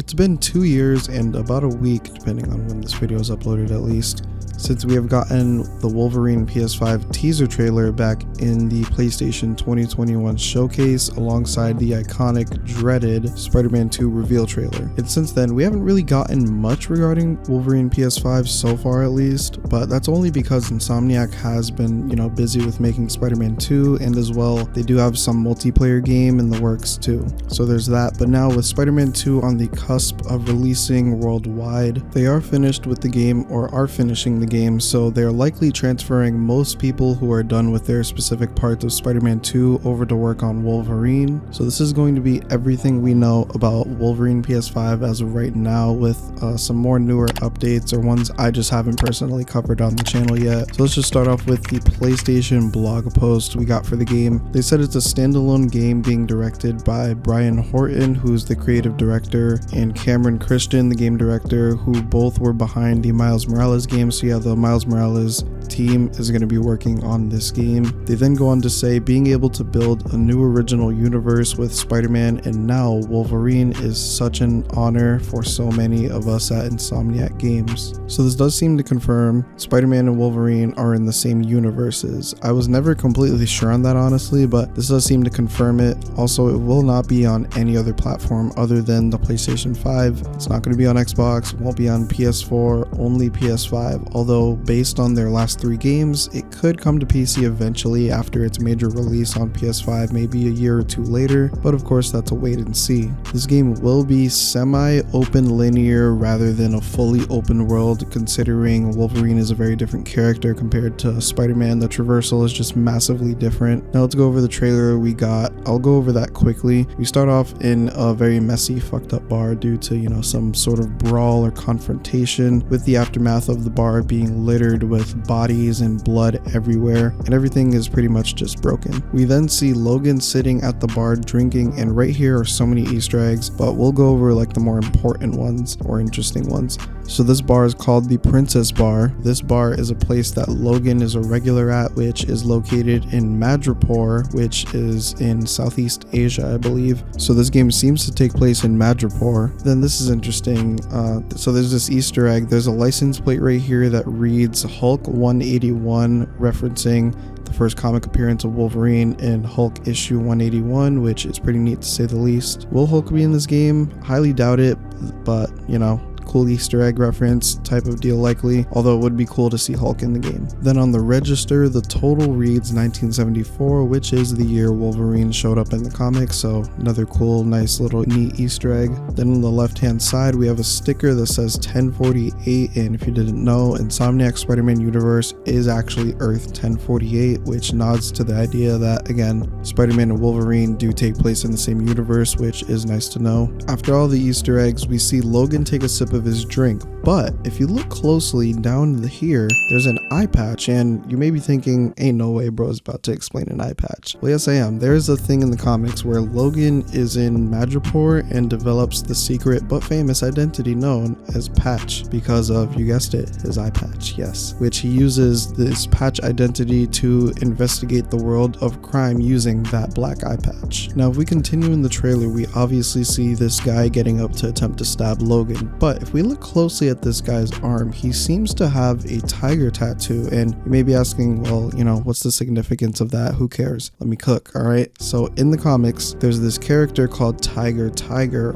It's been 2 years and about a week, depending on when this video is uploaded at least, since we have gotten the Wolverine PS5 teaser trailer back in the PlayStation 2021 showcase alongside the iconic, dreaded Spider-Man 2 reveal trailer. And since then, we haven't really gotten much regarding Wolverine PS5 so far at least, but that's only because Insomniac has been, busy with making Spider-Man 2, and as well, they do have some multiplayer game in the works too. So there's that, but now with Spider-Man 2 on the cusp of releasing worldwide, they are finished with the game or are finishing the game, so they're likely transferring most people who are done with their specific parts of Spider-Man 2 over to work on Wolverine. So this is going to be everything we know about Wolverine PS5 as of right now, with some more newer updates or ones I just haven't personally covered on the channel yet. So let's just start off with the PlayStation blog post we got for the game. They said it's a standalone game being directed by Brian Horton, who's the creative director, and Cameron Christian, the game director, who both were behind the Miles Morales game. So yeah, the Miles Morales team is going to be working on this game. They then go on to say being able to build a new original universe with Spider-Man and now Wolverine is such an honor for so many of us at Insomniac Games. So this does seem to confirm Spider-Man and Wolverine are in the same universes. I was never completely sure on that honestly, but this does seem to confirm it. Also, it will not be on any other platform other than the PlayStation 5. It's not going to be on Xbox, won't be on PS4, only PS5, although based on their last 3 games, it could come to PC eventually after its major release on PS5, maybe a year or 2 later, but of course that's a wait and see. This game will be semi-open linear rather than a fully open world, considering Wolverine is a very different character compared to Spider-Man. The traversal is just massively different. Now let's go over the trailer we got. I'll go over that quickly. We start off in a very messy, fucked up bar due to, some sort of brawl or confrontation, with the aftermath of the bar being littered with bodies and blood everywhere, and everything is pretty much just broken. We then see Logan sitting at the bar drinking, and right here are so many Easter eggs, but we'll go over like the more important ones or interesting ones. So this bar is called the Princess Bar. This bar is a place that Logan is a regular at, which is located in Madripoor, which is in Southeast Asia, I believe. So this game seems to take place in Madripoor. Then this is interesting. So there's this Easter egg. There's a license plate right here that reads Hulk 181, referencing the first comic appearance of Wolverine in Hulk issue 181, which is pretty neat to say the least. Will Hulk be in this game? Highly doubt it, but cool Easter egg reference type of deal likely, although it would be cool to see Hulk in the game. Then on the register, the total reads 1974, which is the year Wolverine showed up in the comics, so another cool, nice little neat Easter egg. Then on the left hand side, we have a sticker that says 1048, and if you didn't know, Insomniac Spider-Man universe is actually Earth 1048, which nods to the idea that, again, Spider-Man and Wolverine do take place in the same universe, which is nice to know. After all the Easter eggs, we see Logan take a sip of his drink, but if you look closely down here, there's an eye patch, and you may be thinking, ain't no way bro's about to explain an eye patch. Well, yes I am. There's a thing in the comics where Logan is in Madripoor and develops the secret but famous identity known as Patch because of, you guessed it, his eye patch, yes, which he uses this patch identity to investigate the world of crime using that black eye patch. Now if we continue in the trailer, we obviously see this guy getting up to attempt to stab Logan, but if we look closely at this guy's arm, he seems to have a tiger tattoo, and you may be asking, well, what's the significance of that? Who cares? Let me cook, alright? So in the comics, there's this character called Tiger,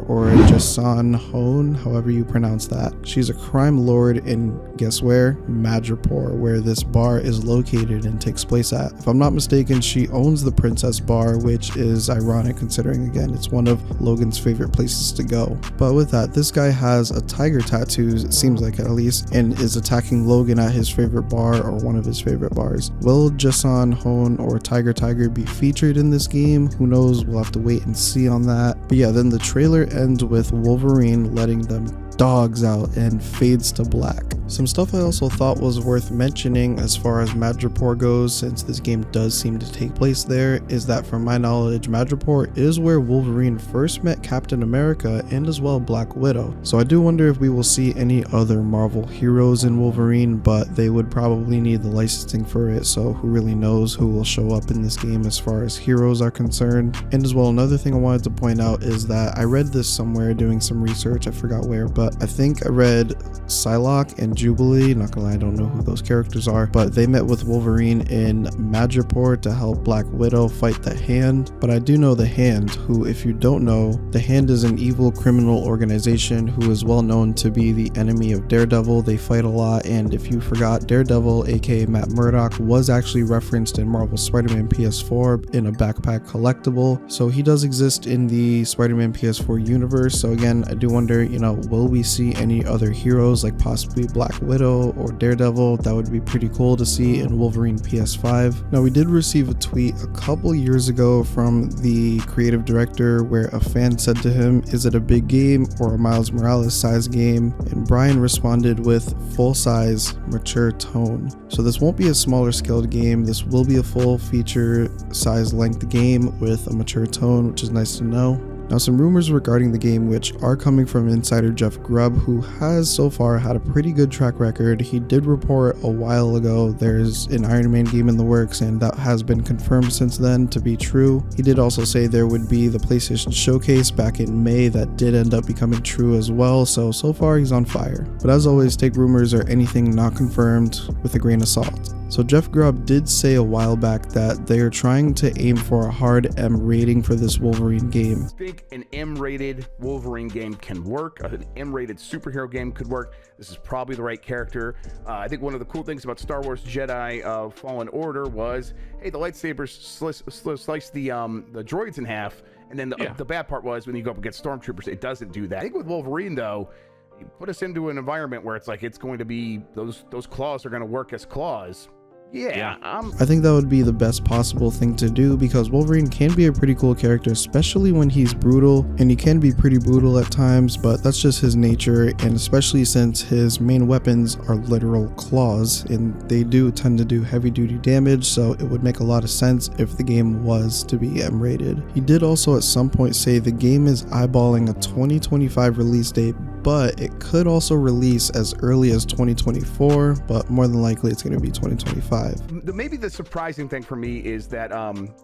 or Jason Hone, however you pronounce that. She's a crime lord in, guess where? Madripoor, where this bar is located and takes place at. If I'm not mistaken, she owns the Princess Bar, which is ironic considering, again, it's one of Logan's favorite places to go. But with that, this guy has a tiger tattoo, it seems like at least, and is attacking Logan at his favorite bar or one of his favorite bars. Will Jason Hone or Tiger be featured in this game? Who knows? We'll have to wait and see on that. But yeah, then the trailer ends with Wolverine letting them dogs out and fades to black. Some stuff I also thought was worth mentioning as far as Madripoor goes, since this game does seem to take place there, is that from my knowledge, Madripoor is where Wolverine first met Captain America and as well Black Widow. So I do wonder if we will see any other Marvel heroes in Wolverine, but they would probably need the licensing for it, so who really knows who will show up in this game as far as heroes are concerned. And as well, another thing I wanted to point out is that I read this somewhere doing some research, I forgot where, but I think I read Psylocke and Jubilee, not gonna lie, I don't know who those characters are, but they met with Wolverine in Madripoor to help Black Widow fight the Hand. But I do know the Hand, who, if you don't know, the Hand is an evil criminal organization who is well known to be the enemy of Daredevil. They fight a lot, and if you forgot, Daredevil, aka Matt Murdock, was actually referenced in Marvel's Spider-Man PS4 in a backpack collectible, so he does exist in the Spider-Man PS4 universe. So again, I do wonder, you know, will we see any other heroes like possibly Black Widow or Daredevil? That would be pretty cool to see in Wolverine PS5. Now, we did receive a tweet a couple years ago from the creative director where a fan said to him, "Is it a big game or a Miles Morales size game?" And Brian responded with full size, mature tone. So this won't be a smaller scaled game, this will be a full feature size length game with a mature tone, which is nice to know. Now, some rumors regarding the game which are coming from insider Jeff Grubb, who has so far had a pretty good track record. He did report a while ago there's an Iron Man game in the works, and that has been confirmed since then to be true. He did also say there would be the PlayStation Showcase back in May that did end up becoming true as well, so far he's on fire. But as always, take rumors or anything not confirmed with a grain of salt. So Jeff Grubb did say a while back that they are trying to aim for a hard M rating for this Wolverine game. I think an M-rated Wolverine game can work. An M-rated superhero game could work. This is probably the right character. I think one of the cool things about Star Wars Jedi Fallen Order was, hey, the lightsabers slice the droids in half, and then the bad part was when you go up against stormtroopers, it doesn't do that. I think with Wolverine though, you put us into an environment where it's like it's going to be those claws are going to work as claws. I think that would be the best possible thing to do, because Wolverine can be a pretty cool character, especially when he's brutal, and he can be pretty brutal at times, but that's just his nature, and especially since his main weapons are literal claws, and they do tend to do heavy duty damage, so it would make a lot of sense if the game was to be M-rated. He did also at some point say the game is eyeballing a 2025 release date, but it could also release as early as 2024, but more than likely it's going to be 2025. Maybe the surprising thing for me is that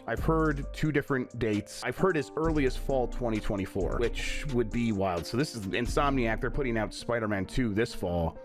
I've heard two different dates. I've heard as early as fall 2024, which would be wild. So this is Insomniac. They're putting out Spider-Man 2 this fall.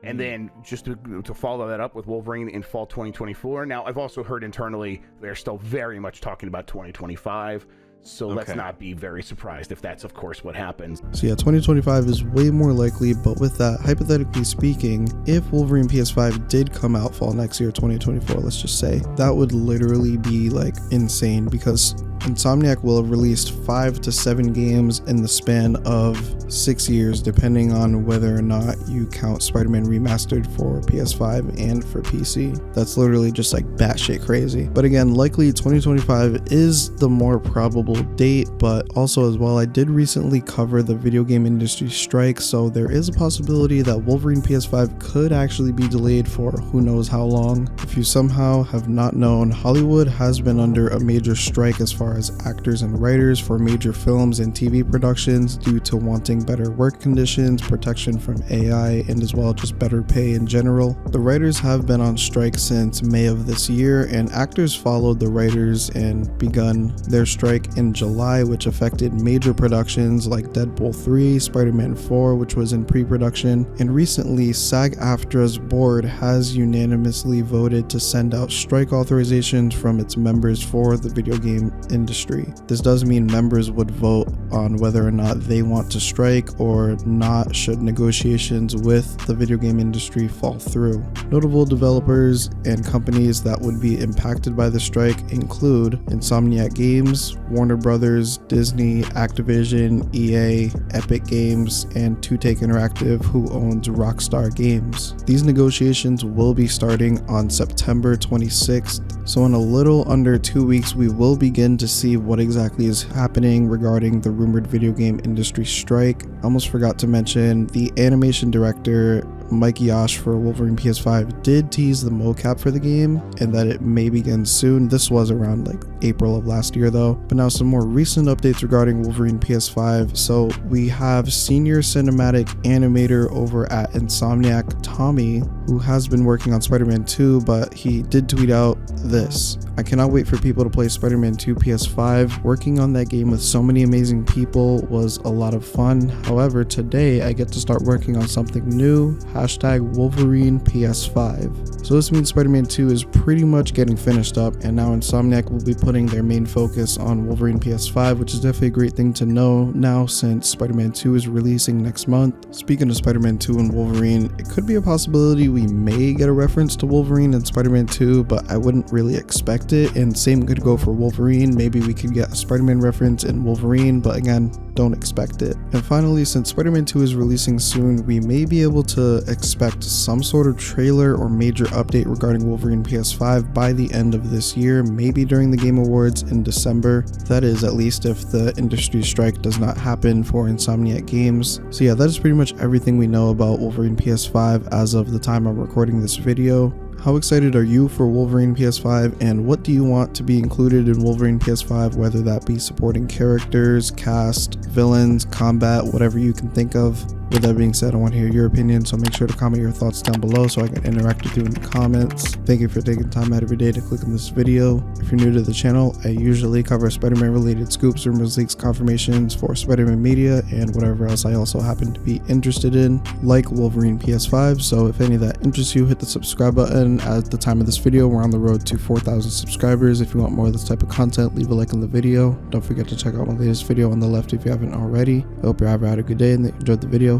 And then just to follow that up with Wolverine in fall 2024. Now, I've also heard internally they're still very much talking about 2025. So let's not be very surprised if that's, of course, what happens. So yeah, 2025 is way more likely, but with that, hypothetically speaking, if Wolverine PS5 did come out fall next year, 2024, let's just say, that would literally be like insane, because Insomniac will have released 5 to 7 games in the span of 6 years, depending on whether or not you count Spider-Man Remastered for PS5 and for PC. That's literally just like batshit crazy. But again, likely 2025 is the more probable date, but also as well, I did recently cover the video game industry strike, so there is a possibility that Wolverine PS5 could actually be delayed for who knows how long. If you somehow have not known, Hollywood has been under a major strike as far as actors and writers for major films and TV productions due to wanting better work conditions, protection from AI, and as well just better pay in general. The writers have been on strike since May of this year, and actors followed the writers and begun their strike in July, which affected major productions like Deadpool 3, Spider-Man 4, which was in pre-production, and recently SAG-AFTRA's board has unanimously voted to send out strike authorizations from its members for the video game industry. This does mean members would vote on whether or not they want to strike or not should negotiations with the video game industry fall through. Notable developers and companies that would be impacted by the strike include Insomniac Games, Warner Warner Brothers, Disney, Activision, EA, Epic Games, and 2Take Interactive, who owns Rockstar Games. These negotiations will be starting on September 26th, so in a little under 2 weeks we will begin to see what exactly is happening regarding the rumored video game industry strike. I almost forgot to mention the animation director Mike Yash for Wolverine PS5 did tease the mocap for the game and that it may begin soon. This was around like April of last year though. But now some more recent updates regarding Wolverine PS5. So we have senior cinematic animator over at Insomniac, Tommy, who has been working on Spider-Man 2, but he did tweet out this: "I cannot wait for people to play Spider-Man 2 PS5. Working on that game with so many amazing people was a lot of fun. However, today I get to start working on something new. Hashtag Wolverine PS5. So this means Spider-Man 2 is pretty much getting finished up, and now Insomniac will be putting their main focus on Wolverine PS5, which is definitely a great thing to know now since Spider-Man 2 is releasing next month. Speaking of Spider-Man 2 and Wolverine, it could be a possibility we may get a reference to Wolverine in Spider-Man 2, but I wouldn't really expect it, and same could go for Wolverine. Maybe we could get a Spider-Man reference in Wolverine, but again, don't expect it. And finally, since Spider-Man 2 is releasing soon, we may be able to expect some sort of trailer or major update regarding Wolverine PS5 by the end of this year, maybe during the Game Awards in December. That is, at least if the industry strike does not happen for Insomniac Games. So yeah, that is pretty much everything we know about Wolverine PS5 as of the time I'm recording this video. How excited are you for Wolverine PS5, and what do you want to be included in Wolverine PS5, whether that be supporting characters, cast, villains, combat, whatever you can think of? With that being said, I want to hear your opinion, so make sure to comment your thoughts down below so I can interact with you in the comments. Thank you for taking time out every day to click on this video. If you're new to the channel, I usually cover Spider-Man related scoops, rumors, leaks, confirmations for Spider-Man media, and whatever else I also happen to be interested in, like Wolverine PS5. So if any of that interests you, hit the subscribe button. At the time of this video, we're on the road to 4,000 subscribers. If you want more of this type of content, leave a like on the video. Don't forget to check out my latest video on the left if you haven't already. I hope you ever had a good day and that you enjoyed the video.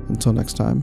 Until next time.